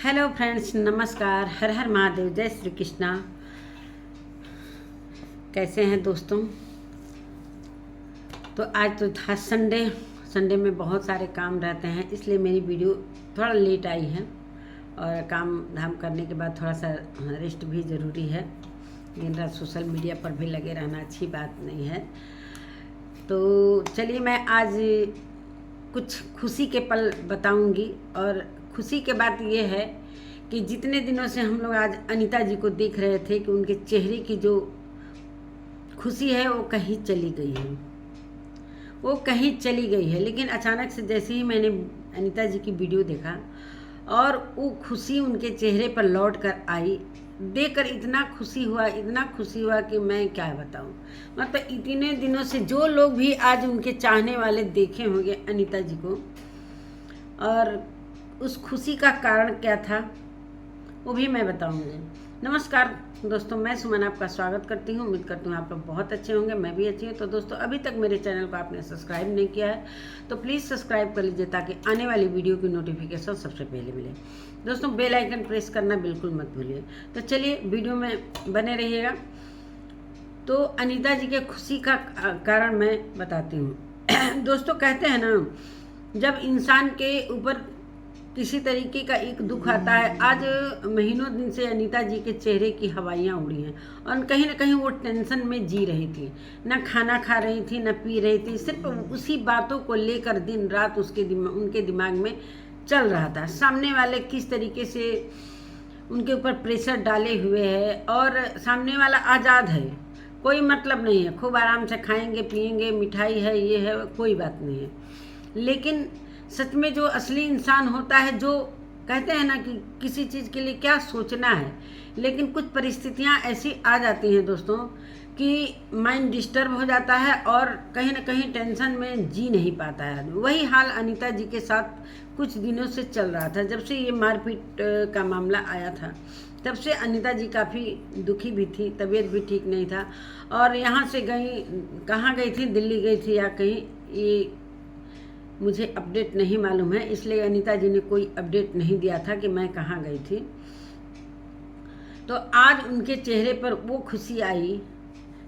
Hello friends, नमस्कार। हर हर महादेव, जय श्री कृष्णा। कैसे हैं दोस्तों? तो आज तो था संडे। संडे में बहुत सारे काम रहते हैं, इसलिए मेरी वीडियो थोड़ा लेट आई है। और काम धाम करने के बाद थोड़ा सा रेस्ट भी ज़रूरी है। दिन रात सोशल मीडिया पर भी लगे रहना अच्छी बात नहीं है। तो चलिए, मैं आज कुछ खुशी के पल बताऊंगी। और खुशी के बात ये है कि जितने दिनों से हम लोग आज अनीता जी को देख रहे थे कि उनके चेहरे की जो खुशी है वो कहीं चली गई है, वो कहीं चली गई है। लेकिन अचानक से जैसे ही मैंने अनीता जी की वीडियो देखा और वो खुशी उनके चेहरे पर लौट कर आई, देखकर इतना खुशी हुआ, इतना खुशी हुआ कि मैं क्या बताऊं। मतलब इतने दिनों से जो लोग भी आज उनके चाहने वाले देखे होंगे अनीता जी को, और उस खुशी का कारण क्या था वो भी मैं बताऊंगी। नमस्कार दोस्तों, मैं सुमन आपका स्वागत करती हूँ। उम्मीद करती हूँ आप लोग बहुत अच्छे होंगे, मैं भी अच्छी हूँ। तो दोस्तों, अभी तक मेरे चैनल को आपने सब्सक्राइब नहीं किया है तो प्लीज़ सब्सक्राइब कर लीजिए, ताकि आने वाली वीडियो की नोटिफिकेशन सबसे पहले मिले। दोस्तों, बेल आइकन प्रेस करना बिल्कुल मत भूलिए। तो चलिए, वीडियो में बने रहिएगा। तो अनीता जी के खुशी का कारण मैं बताती हूँ। दोस्तों, कहते हैं ना, जब इंसान के ऊपर किसी तरीके का एक दुख आता है। आज महीनों दिन से अनीता जी के चेहरे की हवाइयाँ उड़ी हैं और कहीं ना कहीं वो टेंशन में जी रही थी। ना खाना खा रही थी, ना पी रही थी, सिर्फ उसी बातों को लेकर दिन रात उनके दिमाग में चल रहा था। सामने वाले किस तरीके से उनके ऊपर प्रेशर डाले हुए है, और सामने वाला आज़ाद है, कोई मतलब नहीं है, खूब आराम से खाएंगे पिएंगे, मिठाई है, ये है, कोई बात नहीं है। लेकिन सच में जो असली इंसान होता है, जो कहते हैं ना कि किसी चीज़ के लिए क्या सोचना है, लेकिन कुछ परिस्थितियां ऐसी आ जाती हैं दोस्तों कि माइंड डिस्टर्ब हो जाता है और कहीं ना कहीं टेंशन में जी नहीं पाता है। वही हाल अनीता जी के साथ कुछ दिनों से चल रहा था। जब से ये मारपीट का मामला आया था, तब से अनीता जी काफ़ी दुखी भी थी, तबीयत भी ठीक नहीं था। और यहाँ से गई, कहाँ गई थी, दिल्ली गई थी या कहीं, ये मुझे अपडेट नहीं मालूम है, इसलिए अनीता जी ने कोई अपडेट नहीं दिया था कि मैं कहाँ गई थी। तो आज उनके चेहरे पर वो खुशी आई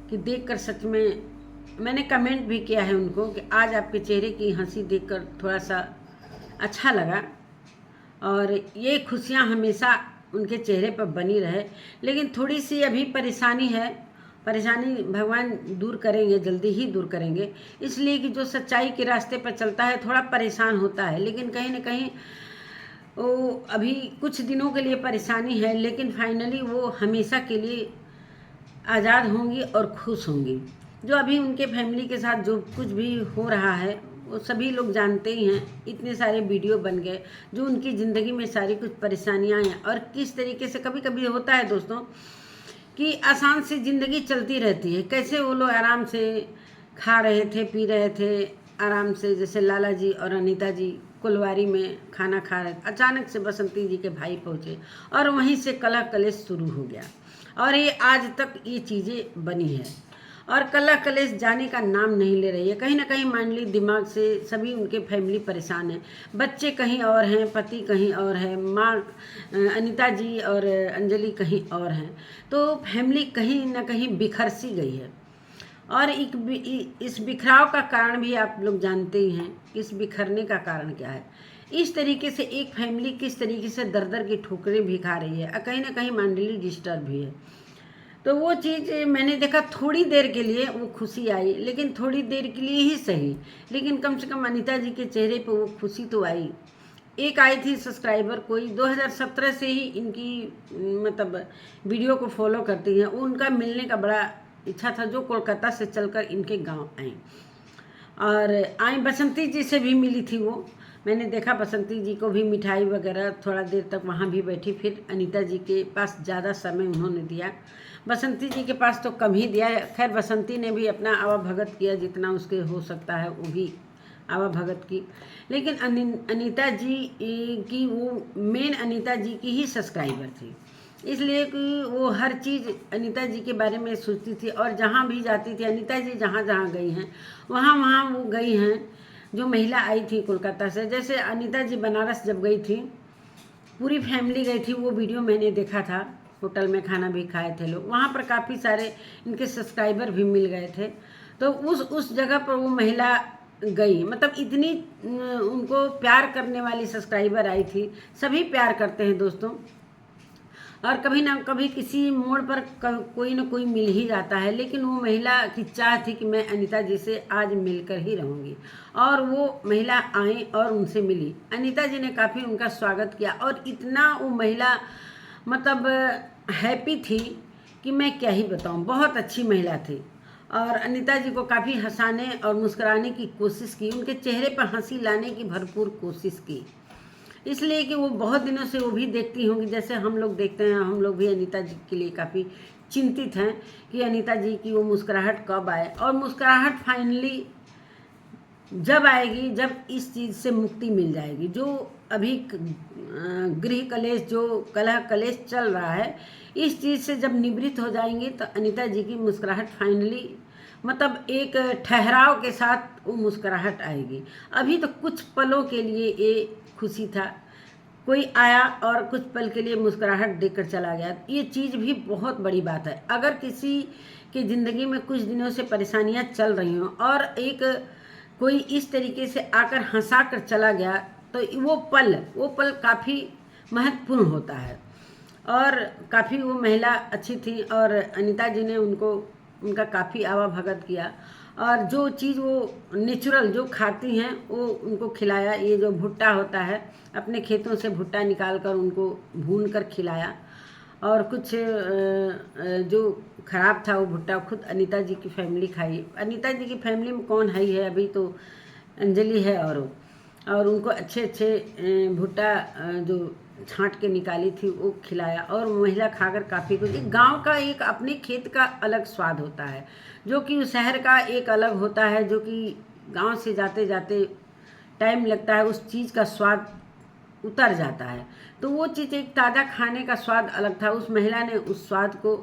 कि देखकर सच में मैंने कमेंट भी किया है उनको कि आज आपके चेहरे की हंसी देखकर थोड़ा सा अच्छा लगा, और ये खुशियाँ हमेशा उनके चेहरे पर बनी रहे। लेकिन थोड़ी सी अभी परेशानी है, परेशानी भगवान दूर करेंगे, जल्दी ही दूर करेंगे। इसलिए कि जो सच्चाई के रास्ते पर चलता है थोड़ा परेशान होता है, लेकिन कहीं ना कहीं वो अभी कुछ दिनों के लिए परेशानी है, लेकिन फाइनली वो हमेशा के लिए आज़ाद होंगी और खुश होंगी। जो अभी उनके फैमिली के साथ जो कुछ भी हो रहा है वो सभी लोग जानते ही हैं। इतने सारे वीडियो बन गए, जो उनकी ज़िंदगी में सारी कुछ परेशानियाँ हैं, और किस तरीके से कभी कभी होता है दोस्तों कि आसान से ज़िंदगी चलती रहती है। कैसे वो लोग आराम से खा रहे थे, पी रहे थे आराम से, जैसे लाला जी और अनीता जी कुलवारी में खाना खा रहे थे। अचानक से बसंती जी के भाई पहुँचे और वहीं से कलह कलेश शुरू हो गया, और ये आज तक ये चीज़ें बनी है। और कलह कलेश जाने का नाम नहीं ले रही है। कहीं ना कहीं माइंडली दिमाग से सभी उनके फैमिली परेशान है। बच्चे कहीं और हैं, पति कहीं और है, माँ अनीता जी और अंजलि कहीं और हैं। तो फैमिली कहीं ना कहीं बिखर सी गई है। और इस बिखराव का कारण भी आप लोग जानते ही हैं। इस बिखरने का कारण क्या है? इस तरीके से एक फैमिली किस तरीके से दर दर की ठोकरें भी खा रही है, और कहीं ना कहीं मेंटली डिस्टर्ब भी है। तो वो चीज़ मैंने देखा, थोड़ी देर के लिए वो खुशी आई, लेकिन थोड़ी देर के लिए ही सही, लेकिन कम से कम अनीता जी के चेहरे पर वो खुशी तो आई। एक आई थी सब्सक्राइबर, कोई 2017 से ही इनकी मतलब वीडियो को फॉलो करती हैं, वो उनका मिलने का बड़ा इच्छा था, जो कोलकाता से चलकर इनके गांव आई। और आई बसंती जी से भी मिली थी वो, मैंने देखा बसंती जी को भी मिठाई वगैरह, थोड़ा देर तक वहाँ भी बैठी। फिर अनीता जी के पास ज़्यादा समय उन्होंने दिया, बसंती जी के पास तो कम ही दिया। खैर, बसंती ने भी अपना आवा भगत किया, जितना उसके हो सकता है वो भी आवा भगत की। लेकिन अनीता जी की वो मेन अनीता जी की ही सब्सक्राइबर थी, इसलिए कि वो हर चीज़ अनीता जी के बारे में सोचती थी। और जहाँ भी जाती थी अनीता जी, जहाँ जहाँ गई हैं वहाँ वहाँ वो गई हैं। जो महिला आई थी कोलकाता से, जैसे अनीता जी बनारस जब गई थी पूरी फैमिली गई थी, वो वीडियो मैंने देखा था। होटल में खाना भी खाए थे लोग, वहाँ पर काफ़ी सारे इनके सब्सक्राइबर भी मिल गए थे। तो उस जगह पर वो महिला गई, मतलब इतनी उनको प्यार करने वाली सब्सक्राइबर आई थी। सभी प्यार करते हैं दोस्तों, और कभी ना कभी किसी मोड़ पर कोई ना कोई मिल ही जाता है। लेकिन वो महिला की चाह थी कि मैं अनीता जी से आज मिलकर ही रहूँगी, और वो महिला आई और उनसे मिली। अनीता जी ने काफ़ी उनका स्वागत किया, और इतना वो महिला मतलब हैप्पी थी कि मैं क्या ही बताऊँ। बहुत अच्छी महिला थी, और अनीता जी को काफ़ी हंसाने और मुस्कुराने की कोशिश की, उनके चेहरे पर हंसी लाने की भरपूर कोशिश की। इसलिए कि वो बहुत दिनों से वो भी देखती होंगी, जैसे हम लोग देखते हैं। हम लोग भी अनीता जी के लिए काफ़ी चिंतित हैं कि अनीता जी की वो मुस्कुराहट कब आए, और मुस्कुराहट फाइनली जब आएगी जब इस चीज़ से मुक्ति मिल जाएगी। जो अभी गृह कलेश, जो कलह कलेश चल रहा है, इस चीज़ से जब निवृत्त हो जाएंगे तो अनीता जी की मुस्कुराहट फाइनली मतलब एक ठहराव के साथ वो मुस्कुराहट आएगी। अभी तो कुछ पलों के लिए ये खुशी था, कोई आया और कुछ पल के लिए मुस्कुराहट देकर चला गया। ये चीज़ भी बहुत बड़ी बात है। अगर किसी की ज़िंदगी में कुछ दिनों से परेशानियां चल रही हों और एक कोई इस तरीके से आकर हंसा कर चला गया, तो वो पल काफ़ी महत्वपूर्ण होता है। और काफ़ी वो महिला अच्छी थी, और अनीता जी ने उनका काफ़ी आवा भगत किया, और जो चीज़ वो नेचुरल जो खाती हैं वो उनको खिलाया। ये जो भुट्टा होता है, अपने खेतों से भुट्टा निकाल कर उनको भून कर खिलाया, और कुछ जो ख़राब था वो भुट्टा खुद अनीता जी की फैमिली खाई। अनीता जी की फैमिली में कौन है ही है, अभी तो अंजलि है, और उनको अच्छे भुट्टा जो छांट के निकाली थी वो खिलाया, और महिला खाकर काफ़ी कुछ। गांव का एक अपने खेत का अलग स्वाद होता है, जो कि उस शहर का एक अलग होता है, जो कि गांव से जाते जाते टाइम लगता है, उस चीज़ का स्वाद उतर जाता है। तो वो चीज़ एक ताज़ा खाने का स्वाद अलग था। उस महिला ने उस स्वाद को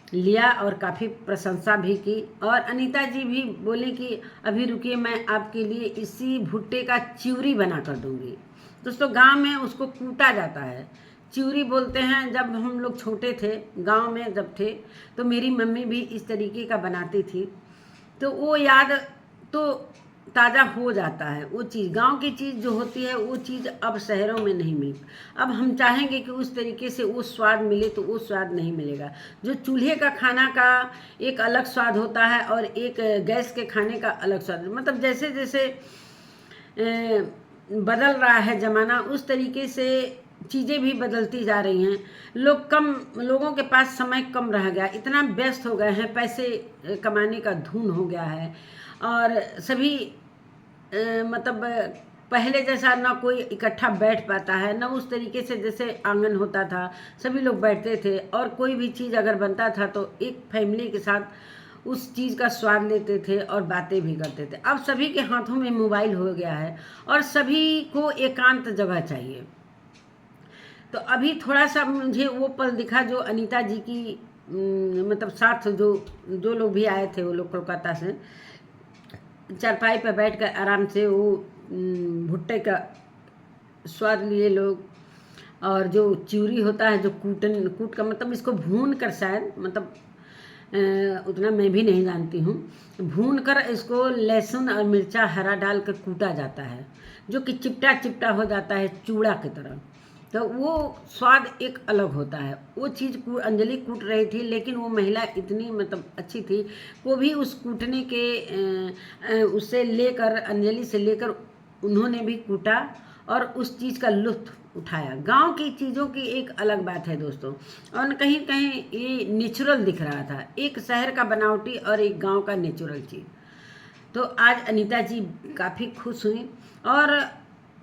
लिया और काफ़ी प्रशंसा भी की, और अनीता जी भी बोली कि अभी रुकिए, मैं आपके लिए इसी भुट्टे का चिवरी बना कर दूँगी। दोस्तों, गांव में उसको कूटा जाता है, चिवरी बोलते हैं। जब हम लोग छोटे थे, गांव में जब थे, तो मेरी मम्मी भी इस तरीके का बनाती थी, तो वो याद तो ताज़ा हो जाता है। वो चीज़, गांव की चीज़ जो होती है, वो चीज़ अब शहरों में नहीं मिलती। अब हम चाहेंगे कि उस तरीके से वो स्वाद मिले, तो वो स्वाद नहीं मिलेगा। जो चूल्हे का खाना का एक अलग स्वाद होता है, और एक गैस के खाने का अलग स्वाद। मतलब जैसे जैसे बदल रहा है ज़माना, उस तरीके से चीज़ें भी बदलती जा रही हैं। लोगों के पास समय कम रह गया, इतना व्यस्त हो गए हैं, पैसे कमाने का धुन हो गया है, और सभी मतलब पहले जैसा ना कोई इकट्ठा बैठ पाता है, ना उस तरीके से जैसे आंगन होता था सभी लोग बैठते थे, और कोई भी चीज़ अगर बनता था तो एक फैमिली के साथ उस चीज़ का स्वाद लेते थे और बातें भी करते थे। अब सभी के हाथों में मोबाइल हो गया है, और सभी को एकांत जगह चाहिए। तो अभी थोड़ा सा मुझे वो पल दिखा जो अनीता जी की मतलब साथ जो लोग भी आए थे, वो लोग कोलकाता से चारपाई पर बैठकर आराम से वो भुट्टे का स्वाद लिए लोग। और जो चिवरी होता है, जो कूट का मतलब इसको भून कर, शायद मतलब उतना मैं भी नहीं जानती हूँ, भून कर इसको लहसुन और मिर्चा हरा डाल कर कूटा जाता है, जो कि चिपटा चिपटा हो जाता है चूड़ा की तरह। तो वो स्वाद एक अलग होता है। वो चीज़ अंजलि कूट रही थी, लेकिन वो महिला इतनी मतलब अच्छी थी, वो भी उस कूटने के उससे लेकर, अंजलि से लेकर उन्होंने भी कूटा और उस चीज़ का लुत्फ उठाया। गांव की चीज़ों की एक अलग बात है दोस्तों, और कहीं कहीं ये नेचुरल दिख रहा था, एक शहर का बनावटी और एक गांव का नेचुरल चीज़। तो आज अनीता जी काफ़ी खुश हुई, और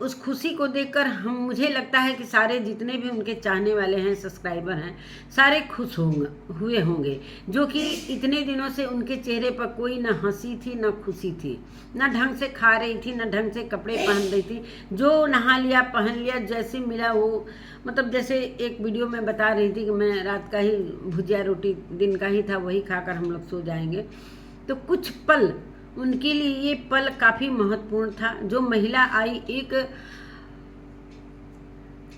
उस खुशी को देखकर मुझे लगता है कि सारे जितने भी उनके चाहने वाले हैं, सब्सक्राइबर हैं, सारे खुश हुए होंगे, जो कि इतने दिनों से उनके चेहरे पर कोई ना हंसी थी, ना खुशी थी, ना ढंग से खा रही थी, ना ढंग से कपड़े पहन रही थी। जो नहा लिया, पहन लिया, जैसे मिला वो, मतलब जैसे एक वीडियो में बता रही थी कि मैं रात का ही भुजिया रोटी दिन का ही था, वही खाकर हम लोग सो जाएंगे। तो कुछ पल उनके लिए, ये पल काफ़ी महत्वपूर्ण था। जो महिला आई, एक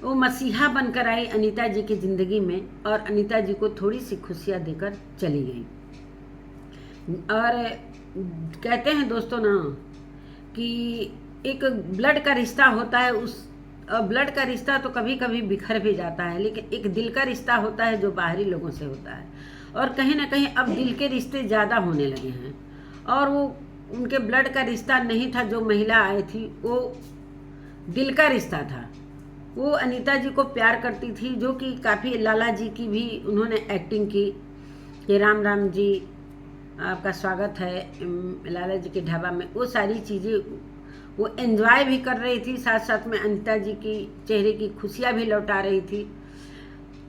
वो मसीहा बनकर आई अनीता जी की ज़िंदगी में और अनीता जी को थोड़ी सी खुशियाँ देकर चली गई। और कहते हैं दोस्तों ना कि एक ब्लड का रिश्ता होता है, उस ब्लड का रिश्ता तो कभी कभी बिखर भी जाता है, लेकिन एक दिल का रिश्ता होता है जो बाहरी लोगों से होता है। और कहीं ना कहीं अब दिल के रिश्ते ज़्यादा होने लगे हैं। और वो उनके ब्लड का रिश्ता नहीं था, जो महिला आई थी वो दिल का रिश्ता था। वो अनीता जी को प्यार करती थी, जो कि काफ़ी लाला जी की भी उन्होंने एक्टिंग की कि राम राम जी आपका स्वागत है लाला जी के ढाबा में। वो सारी चीज़ें वो एंजॉय भी कर रही थी, साथ साथ में अनीता जी की चेहरे की खुशियाँ भी लौटा रही थी।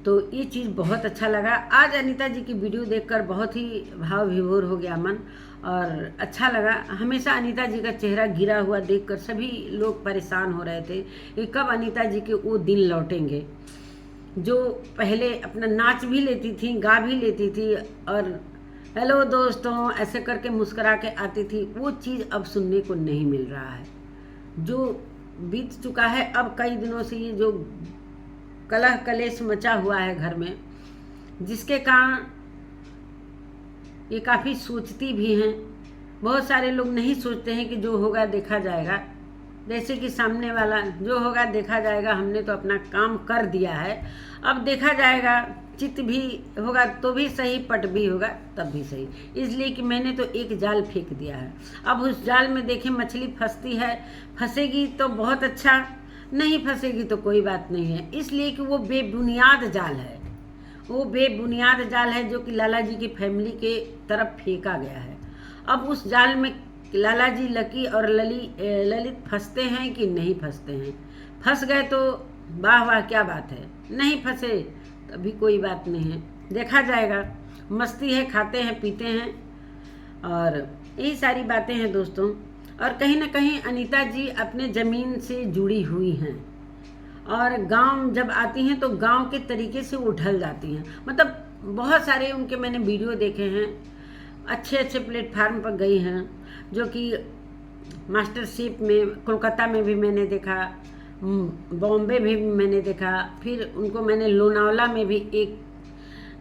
तो ये चीज़ बहुत अच्छा लगा। आज अनीता जी की वीडियो देखकर बहुत ही भाव विभोर हो गया मन और अच्छा लगा। हमेशा अनीता जी का चेहरा गिरा हुआ देखकर सभी लोग परेशान हो रहे थे कि कब अनीता जी के वो दिन लौटेंगे, जो पहले अपना नाच भी लेती थी, गा भी लेती थी और हेलो दोस्तों ऐसे करके मुस्कुरा के आती थी। वो चीज़ अब सुनने को नहीं मिल रहा है, जो बीत चुका है। अब कई दिनों से ये जो कलह कलेश मचा हुआ है घर में, जिसके कारण ये काफ़ी सोचती भी हैं। बहुत सारे लोग नहीं सोचते हैं कि जो होगा देखा जाएगा, जैसे कि सामने वाला जो होगा देखा जाएगा, हमने तो अपना काम कर दिया है, अब देखा जाएगा, चित भी होगा तो भी सही, पट भी होगा तब भी सही। इसलिए कि मैंने तो एक जाल फेंक दिया है, अब उस जाल में देखें मछली फंसती है, फंसेगी तो बहुत अच्छा, नहीं फंसेगी तो कोई बात नहीं है। इसलिए कि वो बेबुनियाद जाल है, वो बेबुनियाद जाल है जो कि लाला जी की फैमिली के तरफ फेंका गया है। अब उस जाल में लाला जी लकी और ललित फंसते हैं कि नहीं फंसते हैं। फंस गए तो वाह वाह क्या बात है, नहीं फंसे अभी कोई बात नहीं है, देखा जाएगा। मस्ती है, खाते हैं पीते हैं और यही सारी बातें हैं दोस्तों। और कहीं ना कहीं अनीता जी अपने ज़मीन से जुड़ी हुई हैं और गांव जब आती हैं तो गांव के तरीके से वो ढल जाती हैं। मतलब बहुत सारे उनके मैंने वीडियो देखे हैं, अच्छे अच्छे प्लेटफार्म पर गई हैं, जो कि मास्टरशिप में कोलकाता में भी मैंने देखा, बॉम्बे भी मैंने देखा, फिर उनको मैंने लोनावला में भी एक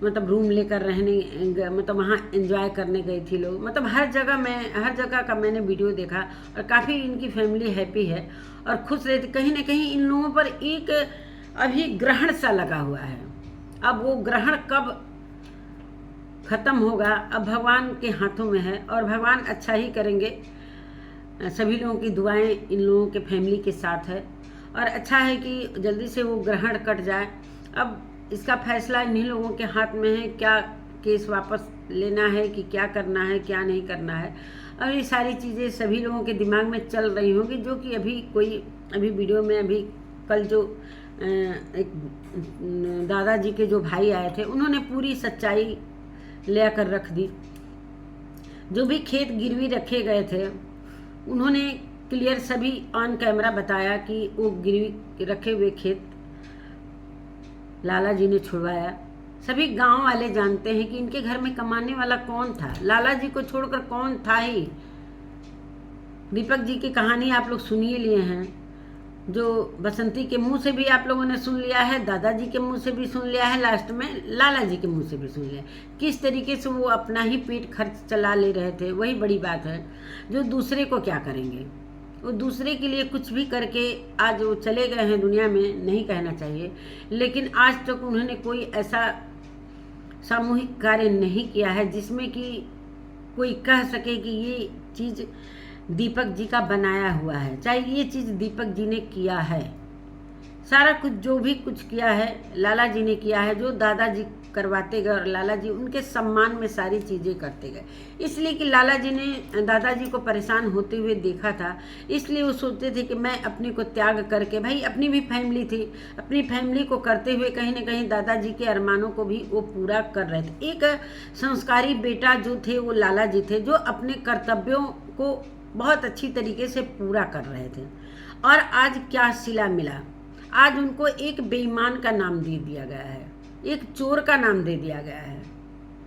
मतलब रूम लेकर रहने मतलब वहाँ एंजॉय करने गई थी लोग। मतलब हर जगह का मैंने वीडियो देखा और काफ़ी इनकी फैमिली हैप्पी है और खुश रहती। कहीं ना कहीं इन लोगों पर एक अभी ग्रहण सा लगा हुआ है। अब वो ग्रहण कब ख़त्म होगा अब भगवान के हाथों में है और भगवान अच्छा ही करेंगे। सभी लोगों की दुआएं इन लोगों के फैमिली के साथ है और अच्छा है कि जल्दी से वो ग्रहण कट जाए। अब इसका फैसला इन्हीं लोगों के हाथ में है, क्या केस वापस लेना है कि क्या करना है क्या नहीं करना है। अब ये सारी चीज़ें सभी लोगों के दिमाग में चल रही होंगी, जो कि अभी वीडियो में अभी कल जो एक दादाजी के जो भाई आए थे उन्होंने पूरी सच्चाई ले कर रख दी। जो भी खेत गिरवी रखे गए थे उन्होंने क्लियर सभी ऑन कैमरा बताया कि वो गिरवी रखे हुए खेत लाला जी ने छुड़वाया। सभी गांव वाले जानते हैं कि इनके घर में कमाने वाला कौन था, लाला जी को छोड़कर कौन था ही। दीपक जी की कहानी आप लोग सुनिए लिए हैं, जो बसंती के मुंह से भी आप लोगों ने सुन लिया है, दादाजी के मुंह से भी सुन लिया है, लास्ट में लाला जी के मुंह से भी सुन लिया। किस तरीके से वो अपना ही पेट खर्च चला ले रहे थे, वही बड़ी बात है। जो दूसरे को क्या करेंगे, वो दूसरे के लिए कुछ भी करके आज वो चले गए हैं दुनिया में, नहीं कहना चाहिए, लेकिन आज तक उन्होंने कोई ऐसा सामूहिक कार्य नहीं किया है जिसमें कि कोई कह सके कि ये चीज़ दीपक जी का बनाया हुआ है। चाहे ये चीज़ दीपक जी ने किया है, सारा कुछ जो भी कुछ किया है लाला जी ने किया है। जो दादाजी करवाते गए और लाला जी उनके सम्मान में सारी चीज़ें करते गए, इसलिए कि लाला जी ने दादाजी को परेशान होते हुए देखा था, इसलिए वो सोचते थे कि मैं अपने को त्याग करके, भाई अपनी भी फैमिली थी, अपनी फैमिली को करते हुए कहीं ना कहीं दादाजी के अरमानों को भी वो पूरा कर रहे थे। एक संस्कारी बेटा जो थे वो लाला जी थे, जो अपने कर्तव्यों को बहुत अच्छी तरीके से पूरा कर रहे थे। और आज क्या सिला मिला, आज उनको एक बेईमान का नाम दे दिया गया है, एक चोर का नाम दे दिया गया है।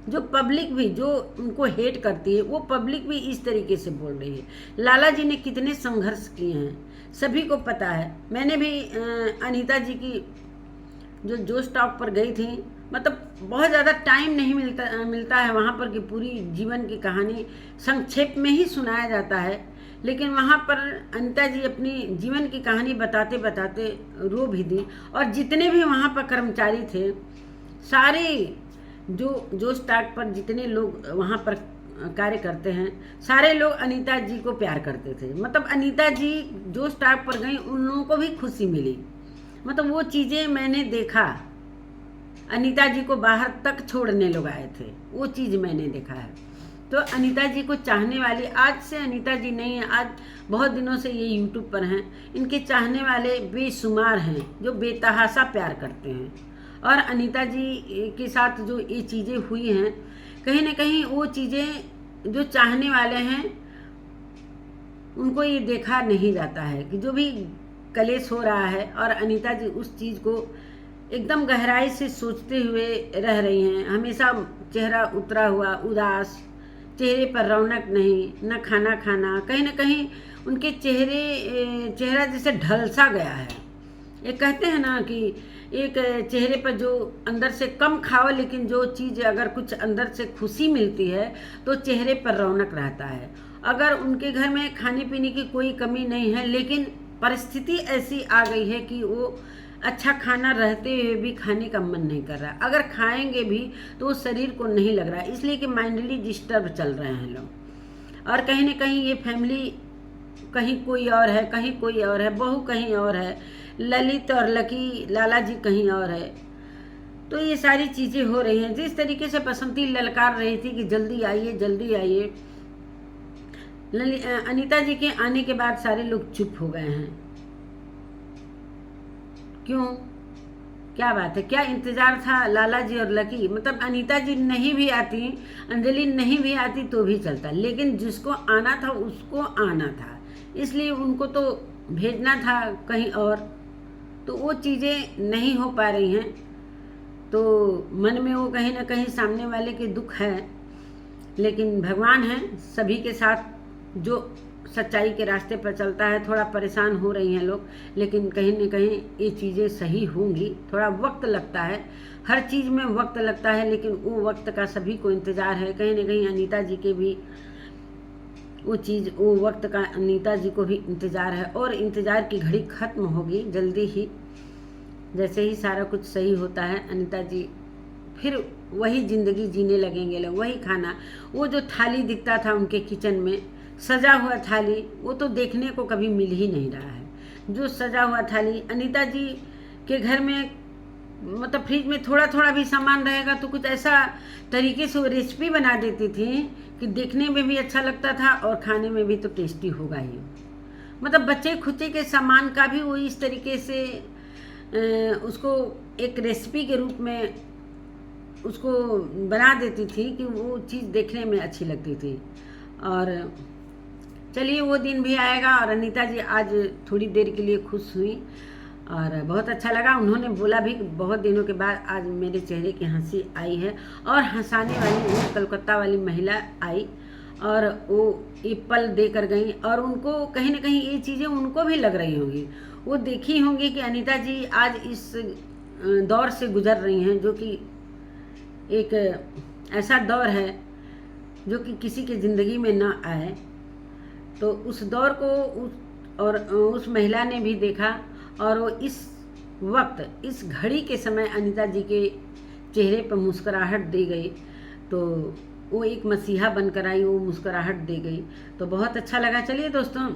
जो पब्लिक भी जो उनको हेट करती है वो पब्लिक भी इस तरीके से बोल रही है। लाला जी ने कितने संघर्ष किए हैं, सभी को पता है। मैंने भी अनीता जी की जो जोश टॉक पर गई थी, मतलब बहुत ज़्यादा टाइम नहीं मिलता है वहाँ पर कि पूरी जीवन की कहानी संक्षेप में ही सुनाया जाता है, लेकिन वहाँ पर अनीता जी अपनी जीवन की कहानी बताते बताते रो भी दी। और जितने भी वहाँ पर कर्मचारी थे, सारे जो स्टाक पर जितने लोग वहाँ पर कार्य करते हैं, सारे लोग अनीता जी को प्यार करते थे। मतलब अनीता जी जो स्टाक पर गई उन लोगों को भी खुशी मिली। मतलब वो चीज़ें मैंने देखा, अनीता जी को बाहर तक छोड़ने लोग आए थे, वो चीज़ मैंने देखा है। तो अनीता जी को चाहने वाले, आज से अनीता जी नहीं है, आज बहुत दिनों से ये यूट्यूब पर हैं, इनके चाहने वाले बेशुमार हैं जो बेतहाशा प्यार करते हैं। और अनीता जी के साथ जो ये चीज़ें हुई हैं, कहीं ना कहीं वो चीज़ें जो चाहने वाले हैं उनको ये देखा नहीं जाता है कि जो भी कलेश हो रहा है, और अनीता जी उस चीज़ को एकदम गहराई से सोचते हुए रह रही हैं। हमेशा चेहरा उतरा हुआ, उदास, चेहरे पर रौनक नहीं, न खाना खाना, कहीं ना कहीं उनके चेहरा जैसे ढल सा गया है। ये कहते हैं ना कि एक चेहरे पर जो अंदर से कम खाओ, लेकिन जो चीज़ अगर कुछ अंदर से खुशी मिलती है तो चेहरे पर रौनक रहता है। अगर उनके घर में खाने पीने की कोई कमी नहीं है, लेकिन परिस्थिति ऐसी आ गई है कि वो अच्छा खाना रहते हुए भी खाने का मन नहीं कर रहा, अगर खाएंगे भी तो वो शरीर को नहीं लग रहा, इसलिए कि माइंडली डिस्टर्ब चल रहे हैं लोग। और कहीं ना कहीं ये फैमिली, कहीं कोई और है, कहीं कोई और है, बहू कहीं और है, ललित और लकी लाला जी कहीं और है। तो ये सारी चीज़ें हो रही हैं। जिस तरीके से बसंती ललकार रही थी कि जल्दी आइए जल्दी आइए, अनीता जी के आने के बाद सारे लोग चुप हो गए हैं। क्यों, क्या बात है, क्या इंतज़ार था लाला जी और लकी? मतलब अनीता जी नहीं भी आती, अंजलि नहीं भी आती तो भी चलता, लेकिन जिसको आना था उसको आना था, इसलिए उनको तो भेजना था कहीं और। तो वो चीज़ें नहीं हो पा रही हैं, तो मन में वो कहीं ना कहीं सामने वाले के दुख है, लेकिन भगवान है सभी के साथ, जो सच्चाई के रास्ते पर चलता है। थोड़ा परेशान हो रही हैं लोग, लेकिन कहीं ना कहीं ये चीज़ें सही होंगी। थोड़ा वक्त लगता है, हर चीज़ में वक्त लगता है, लेकिन वो वक्त का सभी को इंतज़ार है। कहीं ना कहीं अनीता जी के भी वो वक्त का अनीता जी को भी इंतज़ार है, और इंतज़ार की घड़ी ख़त्म होगी जल्दी ही। जैसे ही सारा कुछ सही होता है, अनीता जी फिर वही ज़िंदगी जीने लगेंगे लोग, वही खाना। वो जो थाली दिखता था उनके किचन में सजा हुआ थाली, वो तो देखने को कभी मिल ही नहीं रहा है। जो सजा हुआ थाली अनीता जी के घर में, मतलब फ्रिज में थोड़ा थोड़ा भी सामान रहेगा तो कुछ ऐसा तरीके से वो रेसिपी बना देती थी कि देखने में भी अच्छा लगता था और खाने में भी तो टेस्टी होगा ही। मतलब बच्चे खुचे के सामान का भी वो इस तरीके से उसको एक रेसिपी के रूप में उसको बना देती थी कि वो चीज़ देखने में अच्छी लगती थी। और चलिए वो दिन भी आएगा। और अनीता जी आज थोड़ी देर के लिए खुश हुई और बहुत अच्छा लगा। उन्होंने बोला भी कि बहुत दिनों के बाद आज मेरे चेहरे की हंसी आई है, और हंसाने वाली वो कलकत्ता वाली महिला आई और वो ये पल दे कर गई। और उनको कहीं ना कहीं ये चीज़ें उनको भी लग रही होंगी, वो देखी होंगी कि अनीता जी आज इस दौर से गुजर रही हैं, जो कि एक ऐसा दौर है जो कि किसी की ज़िंदगी में ना आए। तो उस दौर को उस महिला ने भी देखा, और वो इस वक्त इस घड़ी के समय अनीता जी के चेहरे पर मुस्कुराहट दे गई। तो वो एक मसीहा बनकर आई, वो मुस्कुराहट दे गई, तो बहुत अच्छा लगा। चलिए दोस्तों,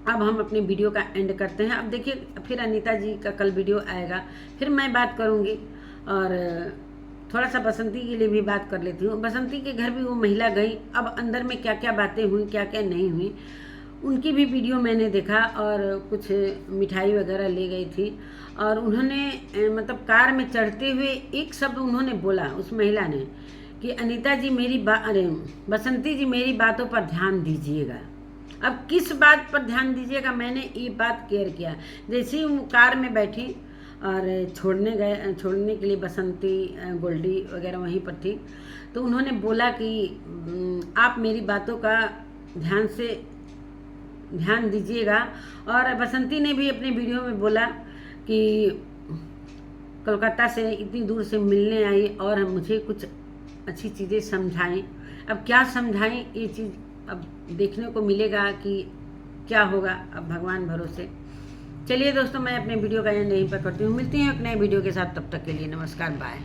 अब हम अपने वीडियो का एंड करते हैं। अब देखिए फिर अनीता जी का कल वीडियो आएगा, फिर मैं बात करूँगी, और थोड़ा सा बसंती के लिए भी बात कर लेती हूँ। बसंती के घर भी वो महिला गई, अब अंदर में क्या क्या बातें हुई क्या क्या नहीं हुई उनकी भी वीडियो मैंने देखा, और कुछ मिठाई वगैरह ले गई थी। और उन्होंने मतलब कार में चढ़ते हुए एक शब्द उन्होंने बोला, उस महिला ने, कि अनीता जी अरे बसंती जी मेरी बातों पर ध्यान दीजिएगा। अब किस बात पर ध्यान दीजिएगा, मैंने ये बात केयर किया। जैसे ही वो कार में बैठी और छोड़ने के लिए बसंती गोल्डी वगैरह वहीं पर थी, तो उन्होंने बोला कि आप मेरी बातों का ध्यान से ध्यान दीजिएगा। और बसंती ने भी अपने वीडियो में बोला कि कोलकाता से इतनी दूर से मिलने आई और मुझे कुछ अच्छी चीज़ें समझाएं। अब क्या समझाएं ये चीज़ अब देखने को मिलेगा कि क्या होगा, अब भगवान भरोसे। चलिए दोस्तों, मैं अपने वीडियो का एंड यहीं पर करती हूँ। मिलती हूँ एक नए वीडियो के साथ, तब तक के लिए नमस्कार, बाय।